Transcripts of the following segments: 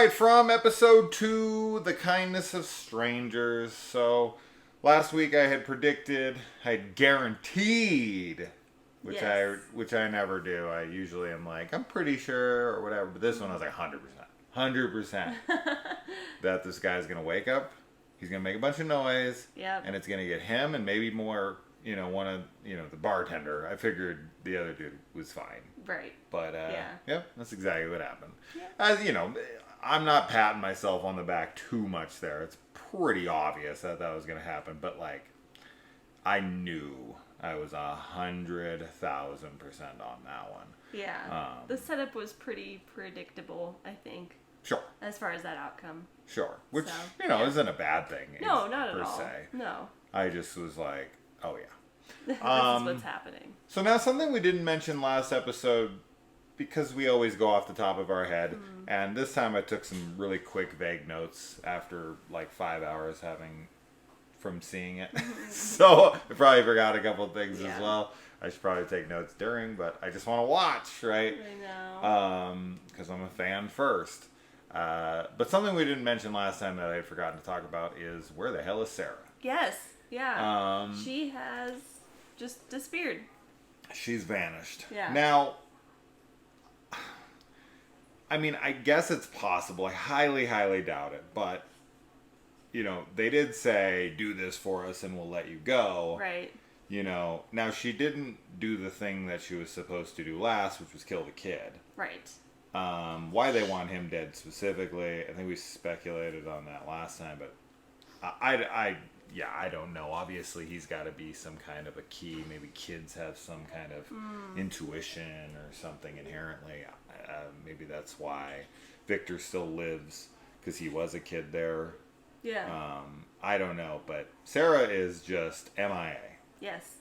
right, from episode 2, The Kindness of Strangers. So, last week I had predicted, I had guaranteed, which I never do. I usually am like, I'm pretty sure, or whatever. But this one I was like 100%. 100% that this guy's going to wake up, he's going to make a bunch of noise, and it's going to get him and maybe more, one of, the bartender. I figured the other dude was fine. Right. But, that's exactly what happened. Yeah. As, I'm not patting myself on the back too much there. It's pretty obvious that was going to happen. But, I knew I was 100,000% on that one. Yeah. The setup was pretty predictable, I think. Sure. As far as that outcome. Sure. Which, isn't a bad thing. No, not at per all. se. No. I just was like, oh, yeah. This is what's happening. So now something we didn't mention last episode, because we always go off the top of our head, and this time I took some really quick, vague notes after 5 hours from seeing it. So I probably forgot a couple things as well. I should probably take notes during, but I just want to watch, right? I know. Because I'm a fan first. But something we didn't mention last time that I had forgotten to talk about is, where the hell is Sarah? Yes. Yeah. She has just disappeared. She's vanished. Yeah. Now, I mean, I guess it's possible. I highly, highly doubt it. But, they did say, do this for us and we'll let you go. Right. Now she didn't do the thing that she was supposed to do last, which was kill the kid. Right. Why they want him dead specifically, I think we speculated on that last time, but I don't know. Obviously, he's got to be some kind of a key. Maybe kids have some kind of intuition or something inherently. Maybe that's why Victor still lives, because he was a kid there. Yeah. I don't know, but Sarah is just MIA. Yes.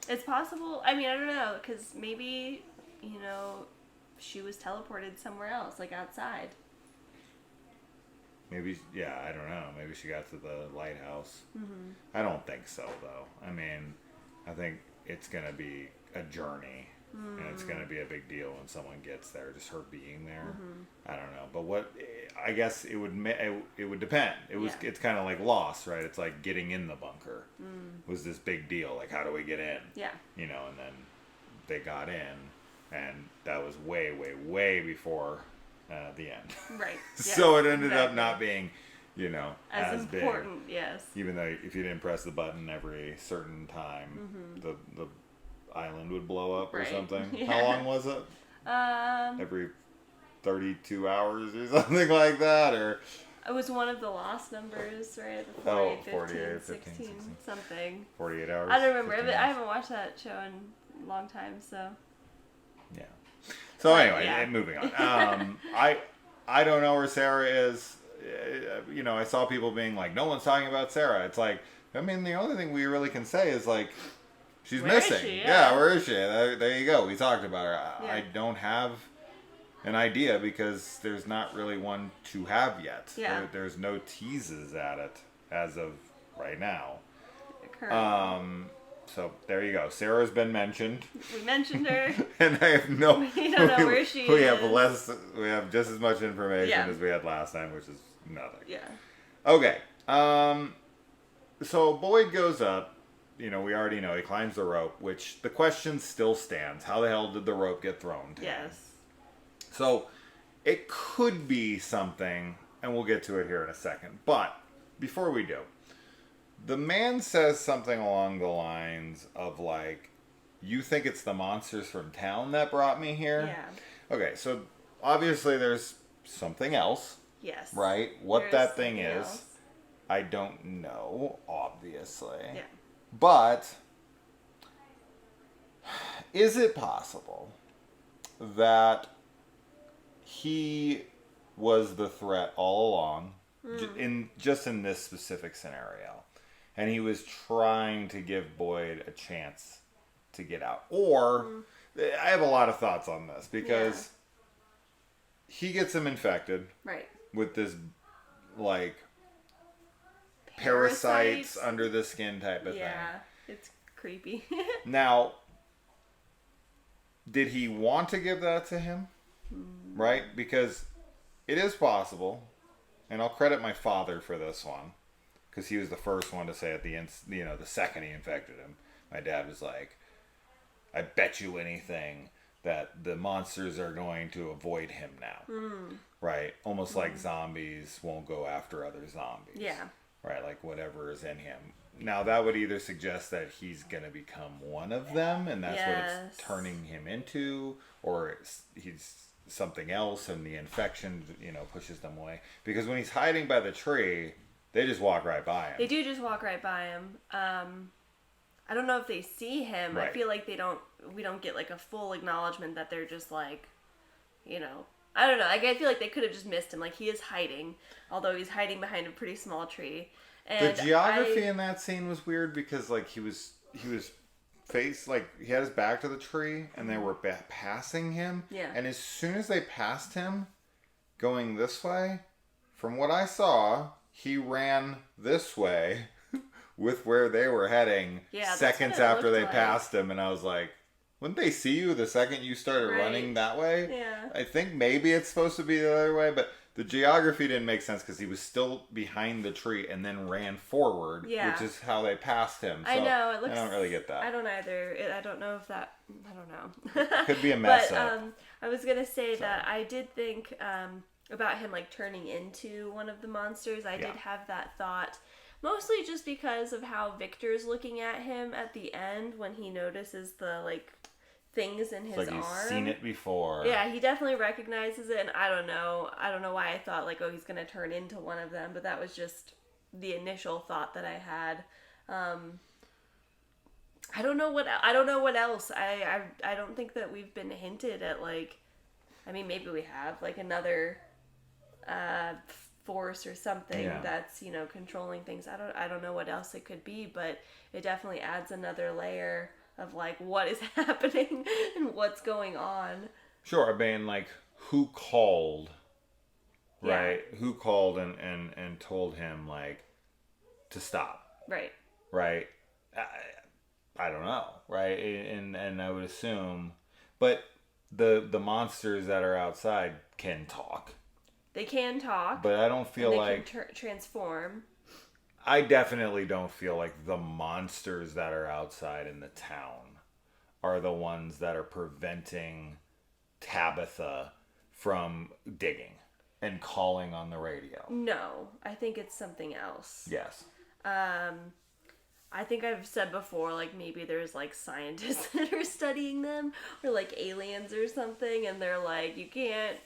It's possible. I mean, I don't know, because maybe, she was teleported somewhere else, outside. Maybe, I don't know. Maybe she got to the lighthouse. Mm-hmm. I don't think so, though. I mean, I think it's going to be a journey, and it's going to be a big deal when someone gets there, just her being there. Mm-hmm. I don't know. But I guess it would depend. It's kind of like Lost, right? It's like getting in the bunker was this big deal. Like, how do we get in? Yeah. And then they got in, and that was way, way, way before the end. Right. Yes, So it ended up not being, as important, big. Yes. Even though if you didn't press the button every certain time, the island would blow up or something. Yeah. How long was it? Every 32 hours or something like that, or... It was one of the lost numbers, right? 48, 16, something. 48 hours. I don't remember. I haven't watched that show in a long time, so... Yeah. So anyway, moving on. I don't know where Sarah is. I saw people being like, no one's talking about Sarah. It's like, I mean, the only thing we really can say is she's where missing. Is she? Yeah, where is she? There you go. We talked about her. Yeah. I don't have an idea because there's not really one to have yet. Yeah. There's no teases at it as of right now. Currently. So there you go. Sarah's been mentioned. We mentioned her. And I have no... We don't know where she is. We have just as much information as we had last time, which is nothing. Yeah. Okay. So Boyd goes up. We already know he climbs the rope, which the question still stands. How the hell did the rope get thrown to him? Yes. So it could be something, and we'll get to it here in a second. But before we do, the man says something along the lines of you think it's the monsters from town that brought me here? Yeah. Okay, so obviously there's something else. Yes. Right? What that thing is, else. I don't know, obviously. Yeah. But is it possible that he was the threat all along, in this specific scenario, and he was trying to give Boyd a chance to get out? Or I have a lot of thoughts on this because he gets him infected, right, with this parasites under the skin type of thing. Yeah, it's creepy. Now, did he want to give that to him? Right? Because it is possible, and I'll credit my father for this one, because he was the first one to say at the the second he infected him, my dad was like, I bet you anything that the monsters are going to avoid him now. Right? Almost like zombies won't go after other zombies. Yeah. Right? Like whatever is in him. Now that would either suggest that he's going to become one of them and that's what it's turning him into, or he's something else and the infection, pushes them away. Because when he's hiding by the tree, they just walk right by him. They do just walk right by him. I don't know if they see him. Right. I feel like we don't get like a full acknowledgement that they're just like, I don't know. I feel like they could have just missed him. Like he is hiding, although he's hiding behind a pretty small tree. And the geography in that scene was weird because like he was face, like he had his back to the tree and they were passing him. Yeah. And as soon as they passed him going this way, from what I saw, he ran this way with where they were heading seconds after they passed him. And I was like, wouldn't they see you the second you started running that way? Yeah. I think maybe it's supposed to be the other way, but the geography didn't make sense because he was still behind the tree and then ran forward, which is how they passed him. So I know. I don't really get that. I don't either. I don't know if that... I don't know. Could be a mess but, up. I was going to say that I did think about him like turning into one of the monsters. I did have that thought. Mostly just because of how Victor's looking at him at the end when he notices the like things in his arm. He's seen it before. Yeah, he definitely recognizes it, and I don't know why I thought like, oh, he's gonna turn into one of them, but that was just the initial thought that I had. I don't know what else. I don't think that we've been hinted at like, I mean maybe we have like another force or something that's controlling things. I don't know what else it could be, but it definitely adds another layer of like what is happening and what's going on. Sure, I mean like who called, right? Who called and told him like to stop, right? I don't know, right? And I would assume, but the monsters that are outside can talk. They can talk, but I don't feel they like can transform. I definitely don't feel like the monsters that are outside in the town are the ones that are preventing Tabitha from digging and calling on the radio. No, I think it's something else. Yes. I think I've said before, like maybe there's like scientists that are studying them or like aliens or something, and they're like, you can't,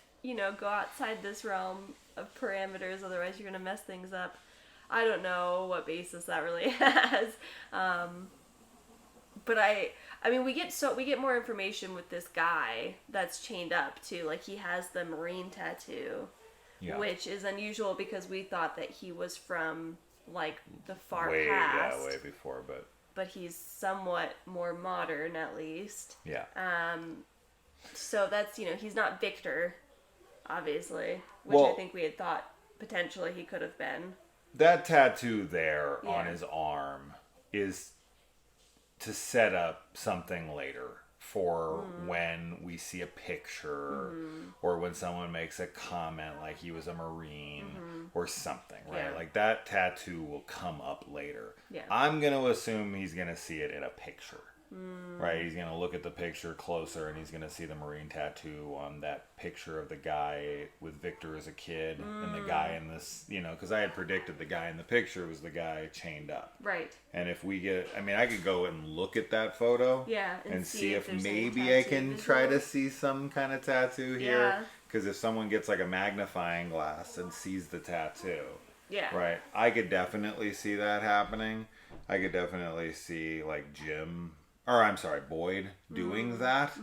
go outside this realm of parameters, otherwise you're going to mess things up. I don't know what basis that really has. But I mean, we get more information with this guy that's chained up too. Like he has the Marine tattoo, which is unusual because we thought that he was from like the far past. Way before, but he's somewhat more modern at least. Yeah. So that's, he's not Victor, obviously, which I think we had thought potentially he could have been. That tattoo there on his arm is to set up something later for when we see a picture or when someone makes a comment like he was a Marine or something, right? Yeah. Like that tattoo will come up later. Yeah. I'm going to assume he's going to see it in a picture. Right, he's gonna look at the picture closer, and he's gonna see the Marine tattoo on that picture of the guy with Victor as a kid, and the guy in this, because I had predicted the guy in the picture was the guy chained up. Right. And if we get, I could go and look at that photo, and see if maybe I can try to see some kind of tattoo here. Because if someone gets like a magnifying glass and sees the tattoo, right, I could definitely see that happening. I could definitely see like Boyd doing that.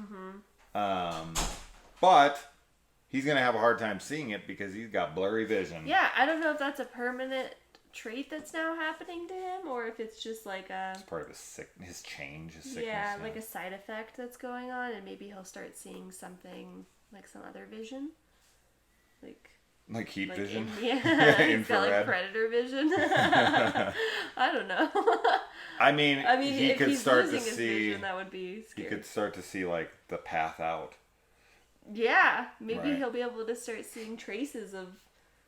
But he's going to have a hard time seeing it because he's got blurry vision. Yeah, I don't know if that's a permanent trait that's now happening to him or if it's just like it's part of his sickness, his yeah, like a side effect that's going on, and maybe he'll start seeing something like some other vision. Like heat vision? He's got like predator vision. I don't know. I mean, he if could he's start losing to his see. Vision, that would be scary. He could start to see like the path out. Yeah, maybe Right. he'll be able to start seeing traces of,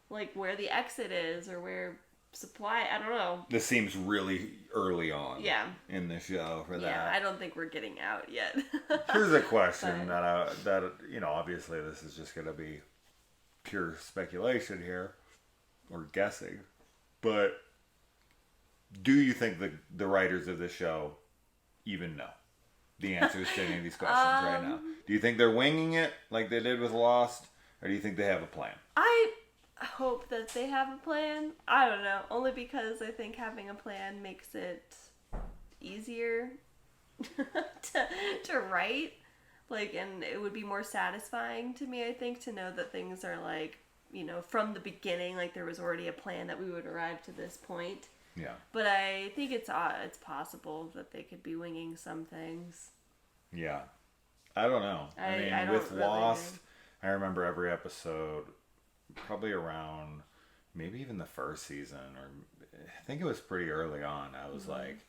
like, where the exit is or where supply. I don't know. This seems really early on. Yeah. In the show for that. Yeah, I don't think we're getting out yet. Here's a question that obviously this is just going to be pure speculation here, or guessing, but do you think the writers of the show even know the answers to any of these questions right now? Do you think they're winging it like they did with Lost, or do you think they have a plan? I hope that they have a plan. I don't know, only because I think having a plan makes it easier to write, like, and it would be more satisfying to me, I think, to know that things are, like, you know, from the beginning, like there was already a plan that we would arrive to this point. Yeah. But I think it's possible that they could be winging some things. Yeah. I don't know. I mean, don't with really Lost, know. I remember every episode, probably around maybe even the first season, or I think it was pretty early on. I was like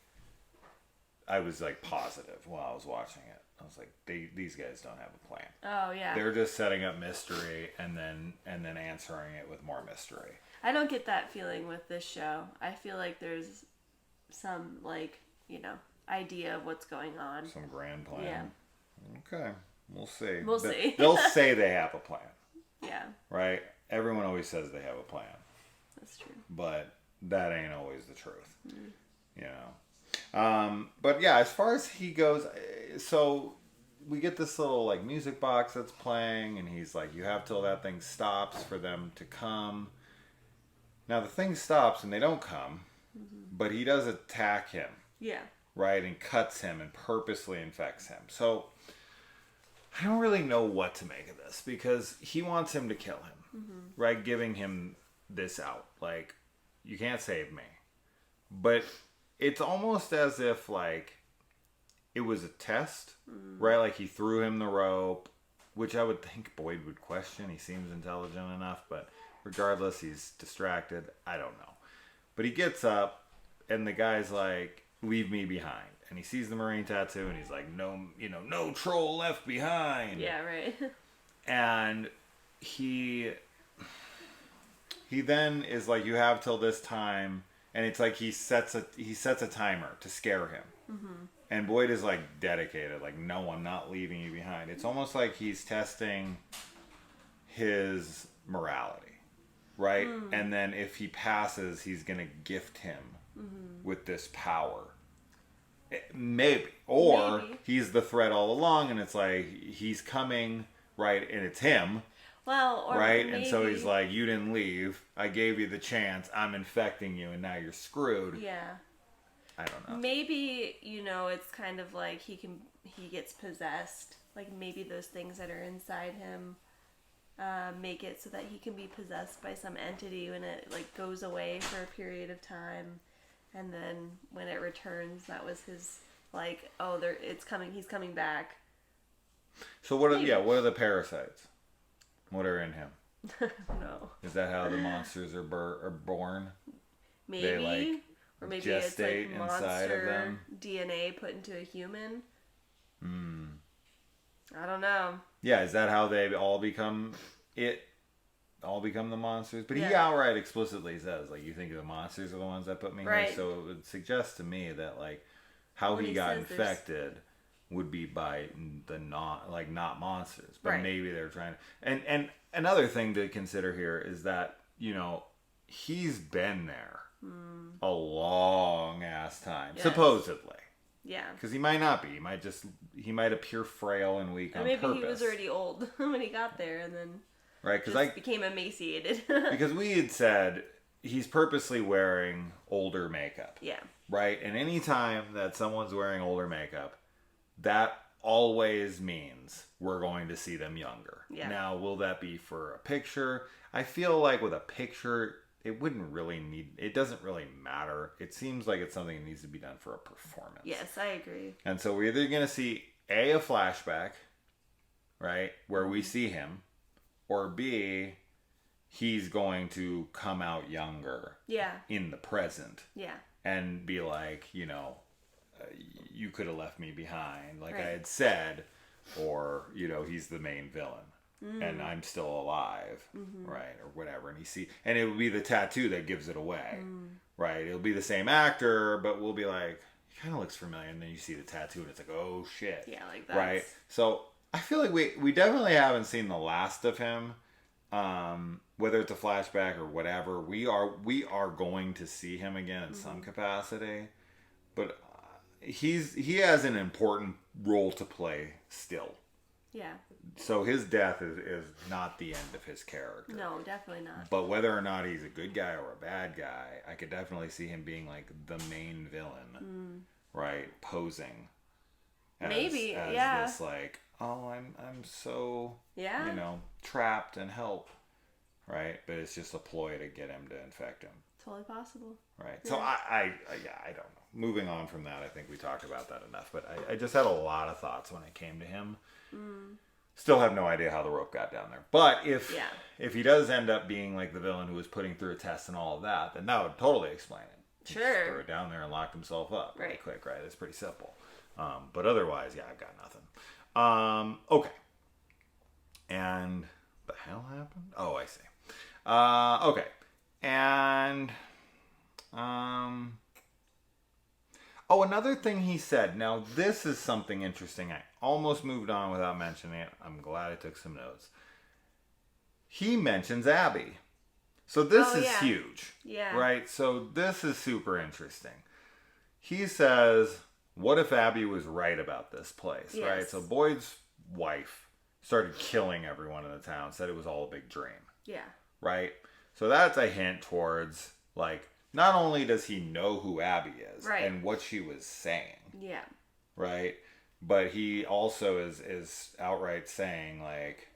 positive while I was watching it. I was like, these guys don't have a plan. Oh yeah. They're just setting up mystery and then answering it with more mystery. I don't get that feeling with this show. I feel like there's some, like, you know, idea of what's going on. Some grand plan. Yeah. Okay. We'll see. We'll see. They'll say they have a plan. Yeah. Right? Everyone always says they have a plan. That's true. But that ain't always the truth. You know. But yeah, as far as he goes, so we get this little like music box that's playing, and he's like, you have till that thing stops for them to come. Now the thing stops and they don't come, but he does attack him. Yeah. Right? And cuts him and purposely infects him. So I don't really know what to make of this, because he wants him to kill him. Right? Giving him this out. Like, you can't save me. But it's almost as if, like, it was a test. Right? Like, he threw him the rope, which I would think Boyd would question. He seems intelligent enough, but regardless, he's distracted. I don't know. But he gets up, and the guy's like, leave me behind. And he sees the Marine tattoo, and he's like, no, you know, no troll left behind. Yeah, right. And he then is like, you have till this time, and it's like he sets a timer to scare him. And Boyd is like dedicated, like, no, I'm not leaving you behind. It's almost like he's testing his morality, right? And then if he passes, he's gonna gift him with this power. Maybe. Or he's the threat all along, and it's like, he's coming, right, and it's him. Well, or right? maybe, And so he's like, you didn't leave. I gave you the chance. I'm infecting you, and now you're screwed. Yeah. I don't know. Maybe, you know, it's kind of like he gets possessed. Like, maybe those things that are inside him make it so that he can be possessed by some entity when it, like, goes away for a period of time. And then when it returns, that was his, like, oh, it's coming, he's coming back. So what are the parasites? What are in him? No. Is that how the monsters are born? Maybe. They, like, or maybe gestate it's like inside of monster them? DNA put into a human. I don't know. Yeah, is that how they all become the monsters? But he Yeah. outright explicitly says, like, you think the monsters are the ones that put me Right. here? So it would suggest to me that, like, how When he he got says infected would be by the not monsters. But Right. maybe they're trying to... And another thing to consider here is that, you know, he's been there a long ass time, Yes. supposedly. Yeah. Because he might not be. He might appear frail and weak Or on maybe purpose. he was already old when he got there and then right? just became emaciated. Because we had said he's purposely wearing older makeup. Yeah. Right? And any time that someone's wearing older makeup, that always means we're going to see them younger. Yeah. Now, will that be for a picture? I feel like with a picture, it doesn't really matter. It seems like it's something that needs to be done for a performance. Yes, I agree. And so we're either going to see A, a flashback, right, where we see him, or B, he's going to come out younger Yeah. in the present Yeah. and be like, you know, you could have left me behind, like Right. I had said, or, you know, he's the main villain. and I'm still alive, right, or whatever. And it would be the tattoo that gives it away, right? It'll be the same actor, but we'll be like, he kind of looks familiar, and then you see the tattoo, and it's like, oh shit, Yeah, like that, right? So I feel like we definitely haven't seen the last of him. Whether it's a flashback or whatever, we are going to see him again in some capacity, but he has an important role to play still. Yeah. So his death is not the end of his character. No, definitely not. But whether or not he's a good guy or a bad guy, I could definitely see him being like the main villain, right? Posing as this like, oh, I'm so trapped and help, right? But it's just a ploy to get him to infect him. Totally possible. Right. So I don't know. Moving on from that, I think we talked about that enough. But I just had a lot of thoughts when it came to him. Still have no idea how the rope got down there. But if he does end up being like the villain who was putting through a test and all of that, then that would totally explain it. Sure. He just threw it down there and locked himself up really quick, right? It's pretty simple. But otherwise, I've got nothing. Okay. And the hell happened? Oh, I see. Okay. And another thing he said. Now, this is something interesting. I almost moved on without mentioning it. I'm glad I took some notes. He mentions Abby. So this is huge. Yeah. Right? So this is super interesting. He says, what if Abby was right about this place? Yes. Right? So Boyd's wife started killing everyone in the town, said it was all a big dream. Yeah. Right? So that's a hint towards, like, not only does he know who Abby is and what she was saying. Yeah. Right? But he also is outright saying, like,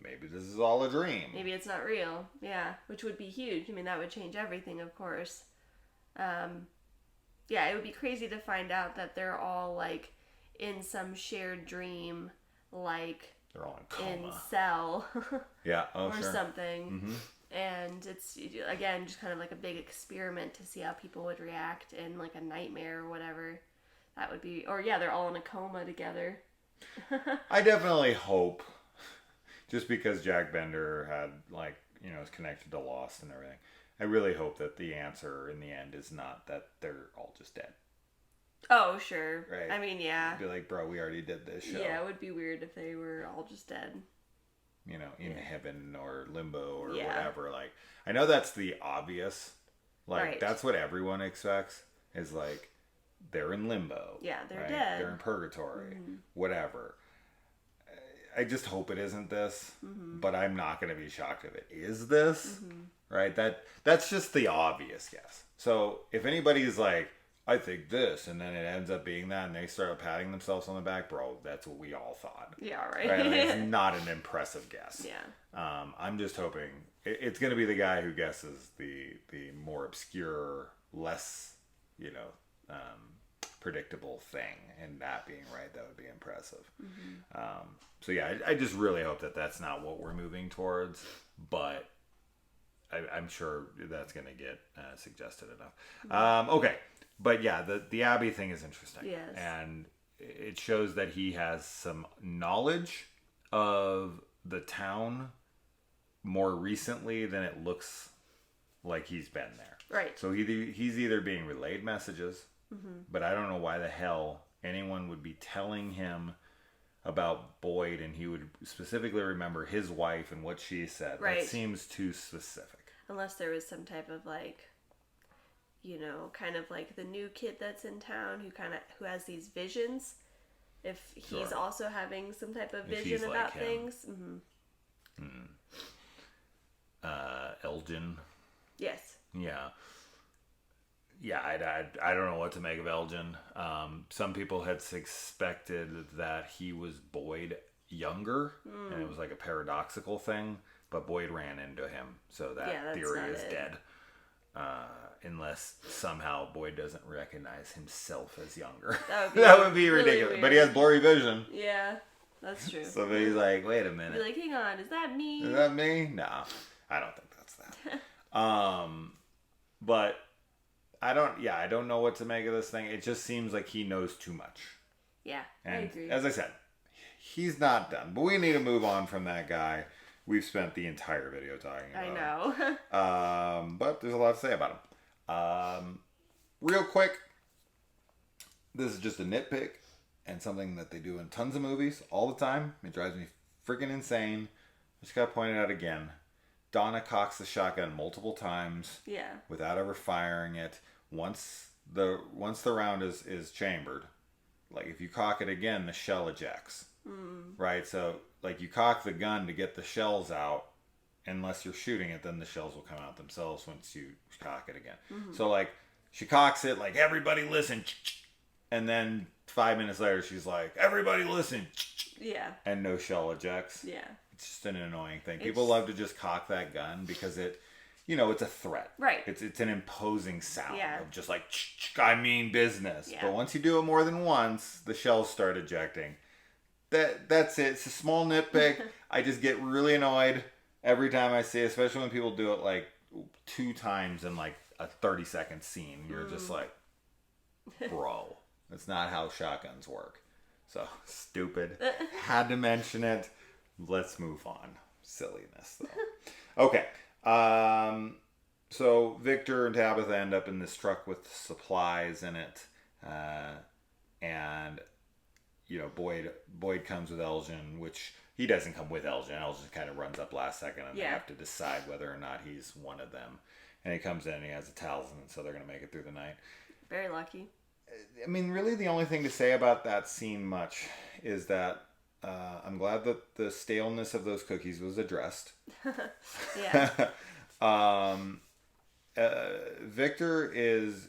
maybe this is all a dream. Maybe it's not real. Yeah. Which would be huge. I mean, that would change everything, of course. Yeah, it would be crazy to find out that they're all, like, in some shared dream, like, they're all in coma. In cell. Yeah. Oh, or sure. something. Mm-hmm. And it's, again, just kind of like a big experiment to see how people would react in, like, a nightmare or whatever. That would be... Or, yeah, they're all in a coma together. I definitely hope, just because Jack Bender had, like, is connected to Lost and everything, I really hope that the answer in the end is not that they're all just dead. Oh, sure. Right? I mean, yeah. Be like, bro, we already did this show. Yeah, it would be weird if they were all just dead. In heaven or limbo or whatever. Like, I know that's the obvious. Like, that's what everyone expects is, like, they're in limbo. Yeah, they're dead. They're in purgatory. Whatever. I just hope it isn't this. But I'm not going to be shocked if it is this. Right? That's just the obvious guess. So, if anybody's like, I think this, and then it ends up being that, and they start patting themselves on the back, bro, that's what we all thought. Yeah, right. I mean, it's not an impressive guess. Yeah. I'm just hoping it's going to be the guy who guesses the more obscure, less, predictable thing, and that being right, that would be impressive. So yeah, I just really hope that that's not what we're moving towards, but I'm sure that's going to get suggested enough. Okay. But yeah, the Abby thing is interesting. Yes. And it shows that he has some knowledge of the town more recently than it looks like he's been there. Right. So he's either being relayed messages, but I don't know why the hell anyone would be telling him about Boyd and he would specifically remember his wife and what she said. Right. That seems too specific. Unless there was some type of, like, kind of like the new kid that's in town who has these visions. If he's also having some type of vision about like things. Elgin. Yes. Yeah. Yeah, I don't know what to make of Elgin. Some people had suspected that he was Boyd younger, and it was like a paradoxical thing, but Boyd ran into him, so that theory is dead. Unless somehow Boyd doesn't recognize himself as younger. That would be really ridiculous. Weird. But he has blurry vision. Yeah, that's true. So he's like, wait a minute. Be like, hang on, is that me? Is that me? No, I don't think that's that. But I don't know what to make of this thing. It just seems like he knows too much. Yeah, and I agree. As I said, he's not done. But we need to move on from that guy. We've spent the entire video talking about him. I know. But there's a lot to say about him. Real quick, this is just a nitpick and something that they do in tons of movies all the time. It drives me freaking insane. Just gotta point it out again. Donna cocks the shotgun multiple times. Yeah. Without ever firing it. Once the round is chambered, like if you cock it again, the shell ejects. Right? So like you cock the gun to get the shells out. Unless you're shooting it, then the shells will come out themselves once you cock it again. So like she cocks it, like everybody listen, and then 5 minutes later she's like, everybody listen. Yeah. And no shell ejects. Yeah. It's just an annoying thing. People love to just cock that gun because it, it's a threat. Right. It's an imposing sound of just like, I mean business. Yeah. But once you do it more than once, the shells start ejecting. That's it. It's a small nitpick. I just get really annoyed every time I see it, especially when people do it like 2 times in like a 30-second scene. You're just like, bro, that's not how shotguns work. So, stupid. Had to mention it. Let's move on. Silliness, though. Okay. So, Victor and Tabitha end up in this truck with supplies in it. And, Boyd comes with Elgin, which he doesn't come with Elgin. Elgin kind of runs up last second, and they have to decide whether or not he's one of them. And he comes in and he has a talisman, so they're going to make it through the night. Very lucky. I mean, really the only thing to say about that scene much is that I'm glad that the staleness of those cookies was addressed. Yeah. Victor is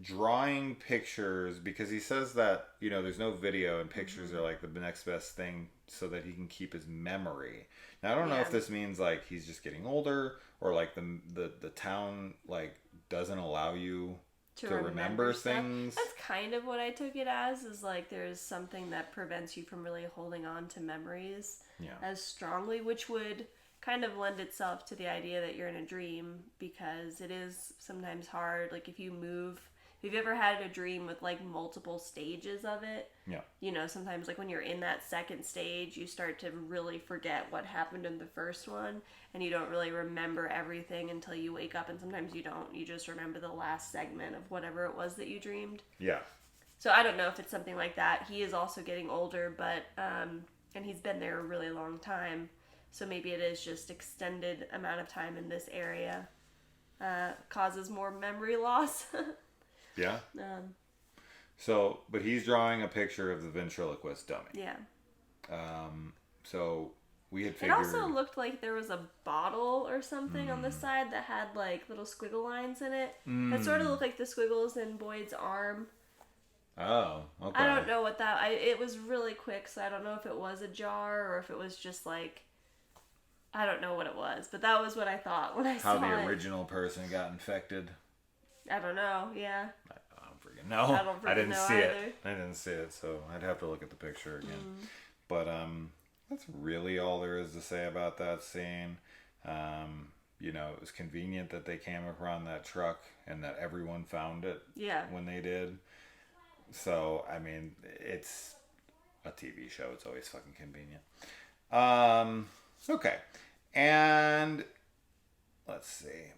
drawing pictures because he says that, there's no video and pictures are like the next best thing so that he can keep his memory. Now, I don't know if this means like he's just getting older or like the town like doesn't allow you to remember things. That's kind of what I took it as, is like there's something that prevents you from really holding on to memories as strongly, which would kind of lend itself to the idea that you're in a dream, because it is sometimes hard. Like if you've ever had a dream with like multiple stages of it, sometimes like when you're in that second stage, you start to really forget what happened in the first one, and you don't really remember everything until you wake up, and sometimes you don't. You just remember the last segment of whatever it was that you dreamed. Yeah. So I don't know if it's something like that. He is also getting older, but and he's been there a really long time, so maybe it is just extended amount of time in this area causes more memory loss. Yeah. So, but he's drawing a picture of the ventriloquist dummy. Yeah. So we had figured. It also looked like there was a bottle or something on the side that had like little squiggle lines in it. It sort of looked like the squiggles in Boyd's arm. Oh, okay. I don't know what that. It was really quick, so I don't know if it was a jar or if it was just like. I don't know what it was, but that was what I thought when I saw it. How the original person got infected. I don't know. Yeah. I don't freaking know. I didn't see either. it. I didn't see it, so I'd have to look at the picture again. But that's really all there is to say about that scene. It was convenient that they came around that truck and that everyone found it. Yeah. When they did. So I mean, it's a TV show. It's always fucking convenient. Okay, and let's see.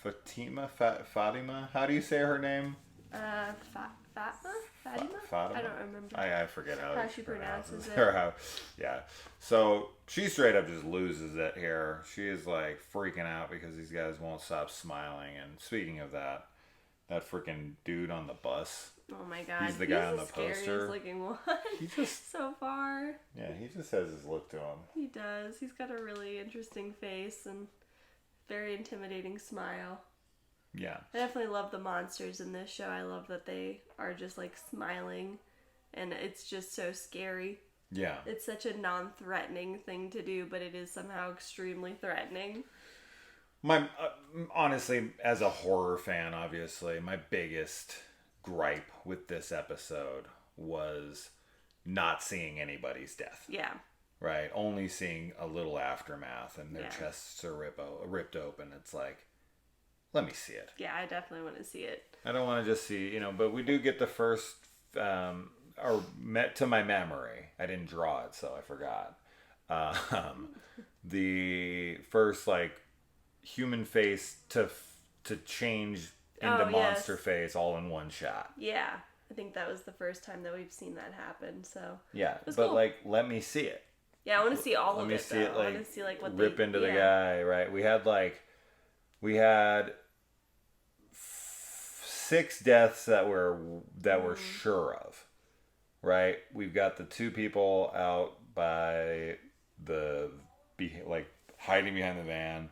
Fatima? How do you say her name? Fatima? I don't remember. I forget how she pronounces it. Or how, yeah. So she straight up just loses it here. She is like freaking out because these guys won't stop smiling. And speaking of that freaking dude on the bus. Oh my god. He's the guy on the poster. Looking one. He just so far. Yeah, he just has his look to him. He does. He's got a really interesting face and very intimidating smile. Yeah. I definitely love the monsters in this show. I love that they are just like smiling, and it's just so scary. Yeah. It's such a non-threatening thing to do, but it is somehow extremely threatening. Honestly, as a horror fan, obviously, my biggest gripe with this episode was not seeing anybody's death. Yeah. Right? Only seeing a little aftermath and their chests are ripped open. It's like, let me see it. Yeah, I definitely want to see it. I don't want to just see, but we do get the first met to my memory. I didn't draw it, so I forgot. The first like human face to change into monster face all in one shot. Yeah, I think that was the first time that we've seen that happen. So yeah, but cool. like let me see it. Yeah, I want to see all of it. Let me see it. I want to see like what rip into the guy. Right, we had 6 deaths that we're sure of. Right, we've got the 2 people out by hiding behind the van.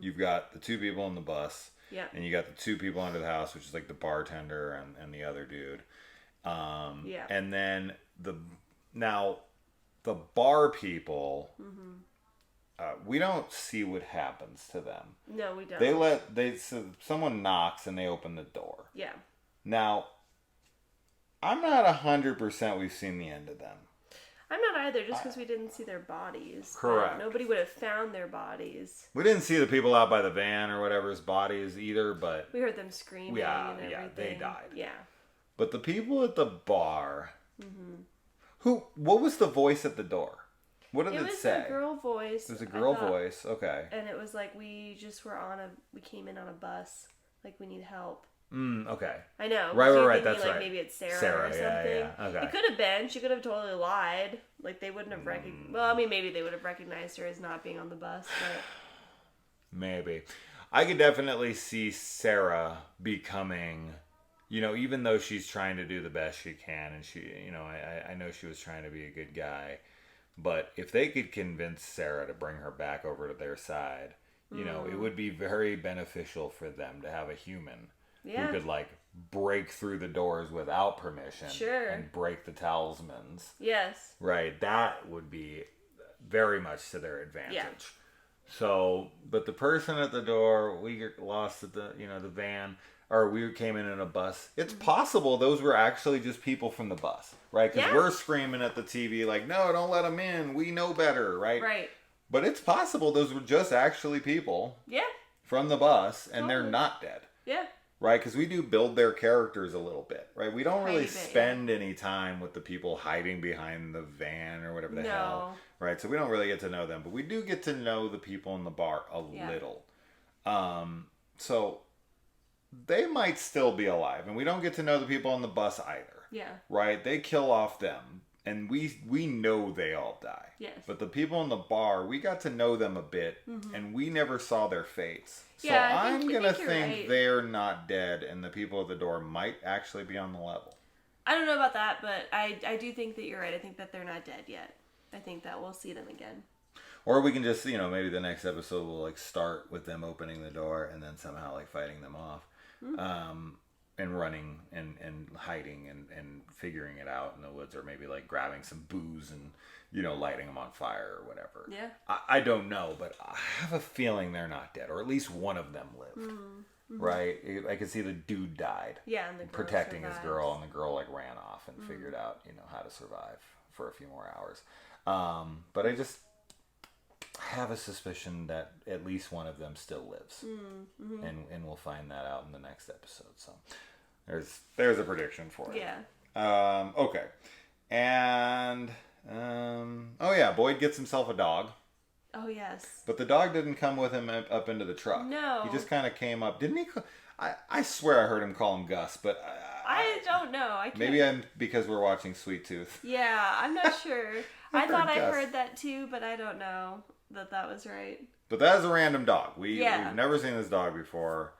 You've got the 2 people in the bus. Yeah. And you got the 2 people under the house, which is like the bartender and the other dude. Yeah. And then the bar people, we don't see what happens to them. No, we don't. Someone knocks and they open the door. Yeah. Now, I'm not 100% we've seen the end of them. I'm not either, just because we didn't see their bodies. Correct. Nobody would have found their bodies. We didn't see the people out by the van or whatever's bodies either, but... We heard them screaming and everything. Yeah, they died. Yeah. But the people at the bar... What was the voice at the door? What did it say? It was a girl voice. It was a girl voice, okay. And it was like, we came in on a bus. Like, we need help. Okay. I know. Right, that's right. Maybe it's Sarah or something. Yeah. Okay. It could have been. She could have totally lied. Like, they wouldn't have recognized... Well, I mean, maybe they would have recognized her as not being on the bus, but... Maybe. I could definitely see Sarah becoming... even though she's trying to do the best she can, and she, I know she was trying to be a good guy, but if they could convince Sarah to bring her back over to their side, it would be very beneficial for them to have a human who could, like, break through the doors without permission and break the talismans. Yes. Right. That would be very much to their advantage. Yeah. So, but the person at the door, we get lost at the van... Or we came in a bus. It's possible those were actually just people from the bus, right? Because we're screaming at the TV like, no, don't let them in. We know better, right? Right. But it's possible those were just actually people from the bus, and they're not dead. Yeah. Right? Because we do build their characters a little bit, right? We don't really spend any time with the people hiding behind the van or whatever the hell, right? So we don't really get to know them. But we do get to know the people in the bar a little. So... they might still be alive, and we don't get to know the people on the bus either. Yeah. Right? They kill off them, and we know they all die. Yes. But the people in the bar, we got to know them a bit, and we never saw their fates. So I'm going to think they're not dead, and the people at the door might actually be on the level. I don't know about that, but I do think that you're right. I think that they're not dead yet. I think that we'll see them again. Or we can just, maybe the next episode will, like, start with them opening the door and then somehow, like, fighting them off. And running and hiding and figuring it out in the woods, or maybe like grabbing some booze and lighting them on fire or whatever. Yeah, I don't know, but I have a feeling they're not dead, or at least one of them lived. Right? I could see the dude died. Yeah, and the girl protecting survives. His girl, and the girl like ran off and figured out how to survive for a few more hours. But I just have a suspicion that at least one of them still lives, and we'll find that out in the next episode. So there's a prediction for it. Yeah. Okay. And Boyd gets himself a dog. Oh yes. But the dog didn't come with him up into the truck. No. He just kind of came up, didn't he? I swear I heard him call him Gus, but I don't know. I can't. Maybe because we're watching Sweet Tooth. Yeah, I'm not sure. I thought I heard that too, but I don't know that was right. But that is a random dog. We've never seen this dog before.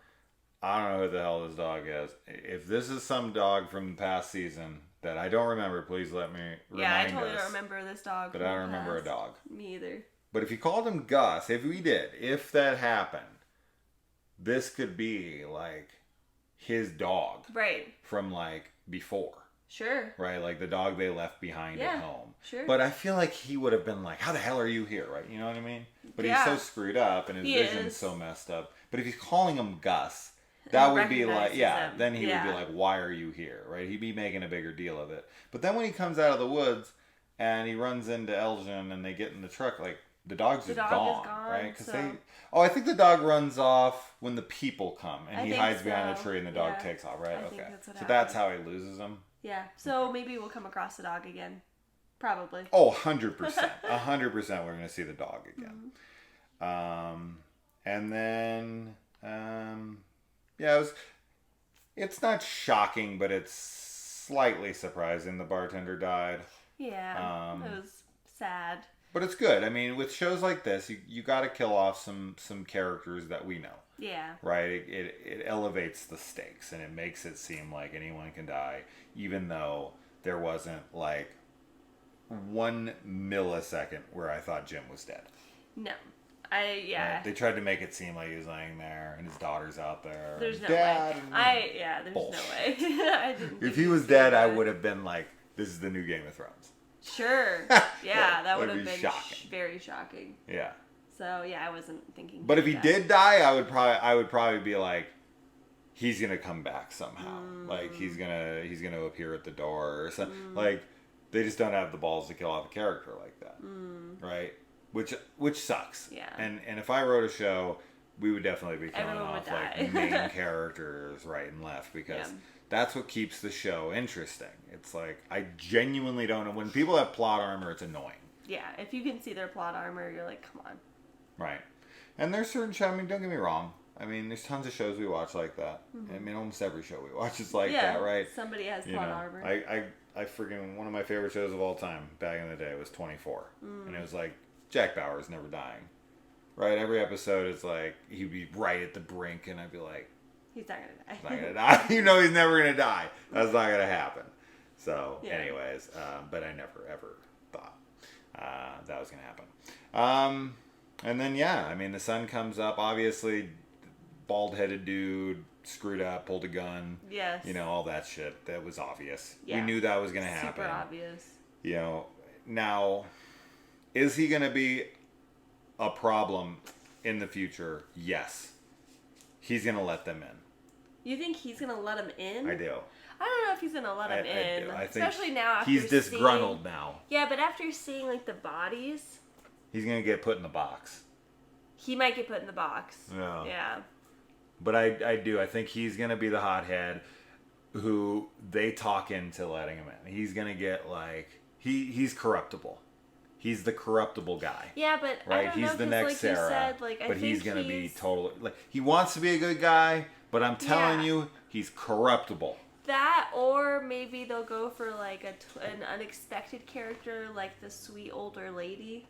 I don't know who the hell this dog is. If this is some dog from the past season that I don't remember, please let me remind us. Yeah, I totally don't remember this dog. But I don't remember a dog. Me either. But if you called him Gus, if that happened, this could be like his dog. Right. From like before. Sure. Right, like the dog they left behind at home. Sure. But I feel like he would have been like, how the hell are you here, right? You know what I mean? But he's so screwed up and his vision's so messed up. But if he's calling him Gus, that would be like, then he would be like, why are you here, right? He'd be making a bigger deal of it. But then when he comes out of the woods and he runs into Elgin and they get in the truck, like, the dog's just gone, right? Cause I think the dog runs off when the people come and he hides behind the tree and the dog takes off, right? Okay. So that's how he loses him. Yeah. So maybe we'll come across the dog again. Probably. Oh, 100%. 100% we're going to see the dog again. And then, yeah, it's not shocking, but it's slightly surprising the bartender died. Yeah, it was sad. But it's good. I mean, with shows like this, you got to kill off some characters that we know. Yeah. Right? It elevates the stakes, and it makes it seem like anyone can die, even though there wasn't, like, 1 millisecond where I thought Jim was dead. No. Right? They tried to make it seem like he was laying there, and his daughter's out there. There's no Dad, way. There's bullshit. no way. I didn't if he was dead, I would have been like, this is the new Game of Thrones. Sure. Yeah, that would have been shocking. Very shocking. Yeah. So yeah, I wasn't thinking. But if he did die, I would probably be like, he's gonna come back somehow. Like he's gonna appear at the door or something. Like they just don't have the balls to kill off a character like that, right? Which sucks. Yeah. And if I wrote a show, we would definitely be killing Everyone off would like main characters right and left because. Yeah. That's what keeps the show interesting. It's like, I genuinely don't know. When people have plot armor, it's annoying. Yeah, if you can see their plot armor, you're like, come on. Right. And there's certain shows, I mean, don't get me wrong. I mean, there's tons of shows we watch like that. I mean, almost every show we watch is like that, right? Somebody has plot armor. I freaking, one of my favorite shows of all time back in the day was 24. And it was like, Jack Bauer's never dying. Right? Every episode is like, he'd be right at the brink, and I'd be like, he's not gonna die. He's not gonna die. You know he's never gonna die. That's not gonna happen. So, anyways, but I never ever thought that was gonna happen. And then I mean the sun comes up. Obviously, bald-headed dude screwed up, pulled a gun. Yes. You know all that shit. That was obvious. Yeah. We knew that was gonna happen. Super obvious. You know, now is he gonna be a problem in the future? Yes. He's gonna let them in. You think he's gonna let him in? I do. I don't know if he's gonna let him in. I do. I think especially now after he's disgruntled now. Yeah, but after seeing like the bodies, he's gonna get put in the box. He might get put in the box. Yeah. Yeah. But I do. I think he's gonna be the hothead who they talk into letting him in. He's gonna get like he's corruptible. He's the corruptible guy. Yeah, but right? I don't He's know, the next like Sarah. You said, like, I but think he's gonna be totally like he wants to be a good guy, but I'm telling you, he's corruptible. That, or maybe they'll go for like an unexpected character, like the sweet older lady,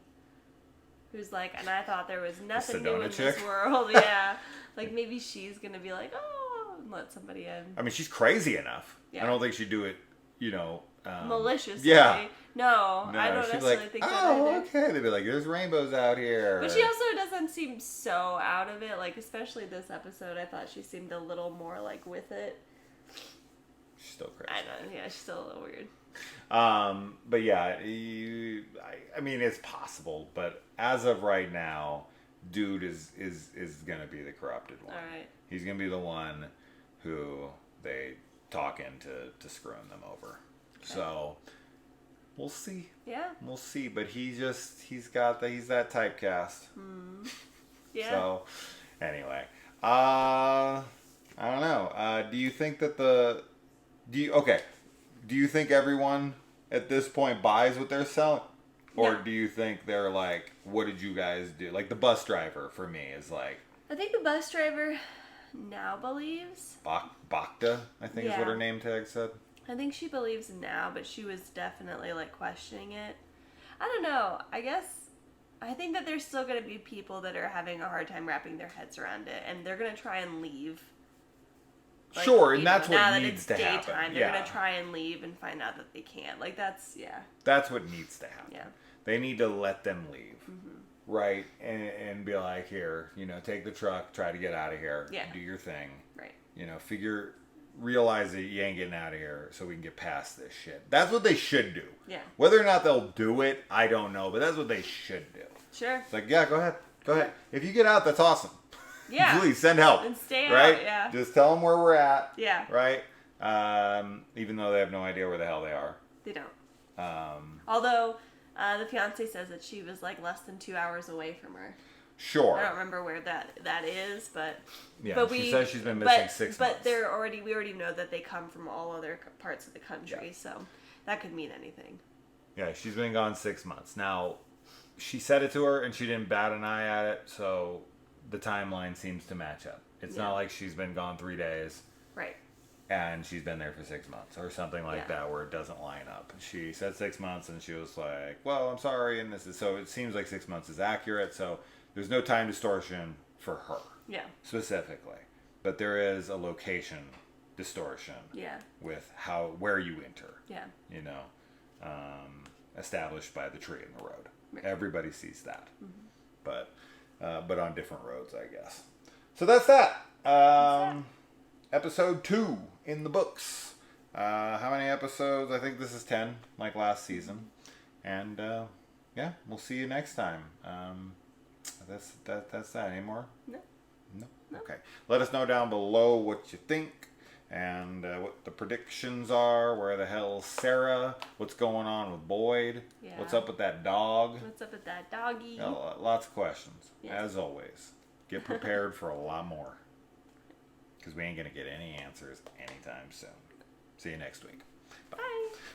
who's like, and I thought there was nothing new in this world. Yeah, like maybe she's gonna be like, oh, and let somebody in. I mean, she's crazy enough. Yeah. I don't think she'd do it, you know. Maliciously. Yeah. No, I don't necessarily like, think that oh, either. okay. They'd be like, there's rainbows out here. But she also doesn't seem so out of it. Like, especially this episode, I thought she seemed a little more, like, with it. She's still crazy. I know, yeah, she's still a little weird. But yeah, I mean, it's possible. But as of right now, dude is going to be the corrupted one. All right. He's going to be the one who they talk into screwing them over. Okay. So... we'll see. Yeah. We'll see. But he's that typecast. Yeah. So, anyway. I don't know. Do you think that do you think everyone at this point buys what they're selling? Or do you think they're like, what did you guys do? Like the bus driver for me is like. I think the bus driver now believes. Bacta, I think is what her name tag said. I think she believes now, but she was definitely, like, questioning it. I don't know. I think that there's still going to be people that are having a hard time wrapping their heads around it, and they're going to try and leave. Like, sure, and that's what needs to happen. They're going to try and leave and find out that they can't. Like, that's what needs to happen. Yeah. They need to let them leave. Mm-hmm. Right? And be like, here, you know, take the truck, try to get out of here. Yeah. Do your thing. Right. You know, realize that you ain't getting out of here so we can get past this shit. That's what they should do. Yeah. Whether or not they'll do it, I don't know, but that's what they should do. Sure. It's like, yeah, go ahead. Go ahead. If you get out, that's awesome. Yeah. Please, send help. And stay right? out, yeah. Just tell them where we're at. Yeah. Right? Even though they have no idea where the hell they are. They don't. Although, the fiancé says that she was, like, less than 2 hours away from her. Sure. I don't remember where that is, but Yeah, she says she's been missing 6 months. But we already know that they come from all other parts of the country, so that could mean anything. Yeah, she's been gone 6 months. Now, she said it to her, and she didn't bat an eye at it, so the timeline seems to match up. It's not like she's been gone 3 days. Right. And she's been there for 6 months or something like that, where it doesn't line up. She said 6 months, and she was like, well, I'm sorry, and this is... So it seems like 6 months is accurate, so there's no time distortion for her. Yeah. Specifically. But there is a location distortion. Yeah. With where you enter. Yeah. You know, established by the tree in the road. Right. Everybody sees that. Mm-hmm. But on different roads, I guess. So that's that. Episode 2 in the books. How many episodes? I think this is 10, like last season. And yeah, we'll see you next time. That's that. Any more? No. Okay. Let us know down below what you think and what the predictions are. Where the hell's Sarah? What's going on with Boyd? Yeah. What's up with that dog? What's up with that doggy? Lots of questions. Yes. As always. Get prepared for a lot more. Because we ain't going to get any answers anytime soon. See you next week. Bye.